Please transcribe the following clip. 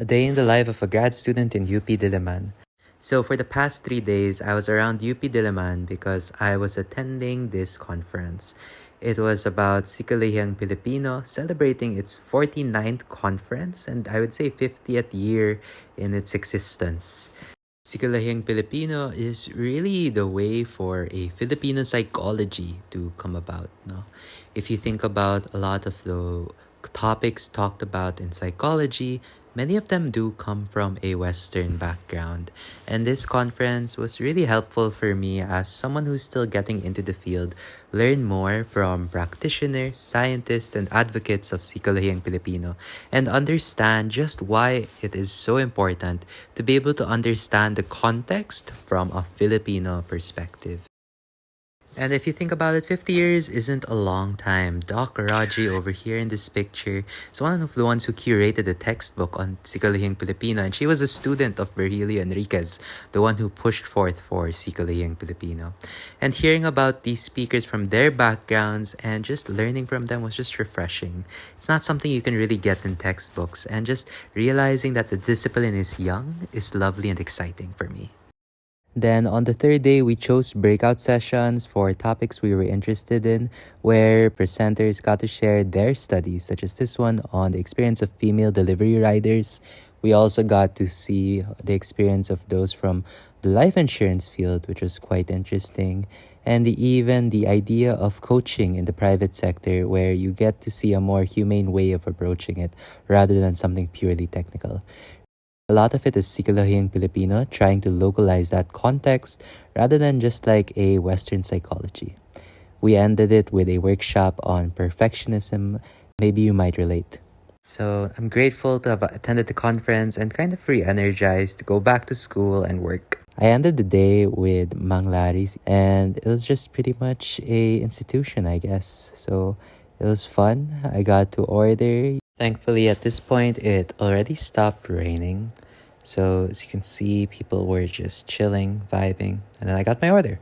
A day in the life of a grad student in UP Diliman. So for the past 3 days, I was around UP Diliman because I was attending this conference. It was about Sikalihang Pilipino celebrating its 49th conference and I would say 50th year in its existence. Sikalihang Pilipino is really the way for a Filipino psychology to come about. No? If you think about a lot of the topics talked about in psychology, many of them do come from a Western background. And this conference was really helpful for me as someone who's still getting into the field, learn more from practitioners, scientists, and advocates of Sikalihang Pilipino, and understand just why it is so important to be able to understand the context from a Filipino perspective. And if you think about it, 50 years isn't a long time. Doc Raji over here in this picture is one of the ones who curated the textbook on Sikalihang Pilipino, and she was a student of Virgilio Enriquez, the one who pushed forth for Sikalihang Pilipino. And hearing about these speakers from their backgrounds and just learning from them was just refreshing. It's not something you can really get in textbooks, and just realizing that the discipline is young is lovely and exciting for me. Then on the third day, we chose breakout sessions for topics we were interested in, where presenters got to share their studies, such as this one on the experience of female delivery riders. We also got to see the experience of those from the life insurance field, which was quite interesting, and even the idea of coaching in the private sector, where you get to see a more humane way of approaching it rather than something purely technical. A lot of it is Sikalihang Pilipino, trying to localize that context rather than just like a Western psychology. We ended it with a workshop on perfectionism. Maybe you might relate. So I'm grateful to have attended the conference and kind of re-energized to go back to school and work. I ended the day with Mang Laris, and it was just pretty much a institution, I guess. So it was fun. I got to order. Thankfully, at this point, it already stopped raining. So as you can see, people were just chilling, vibing, and then I got my order.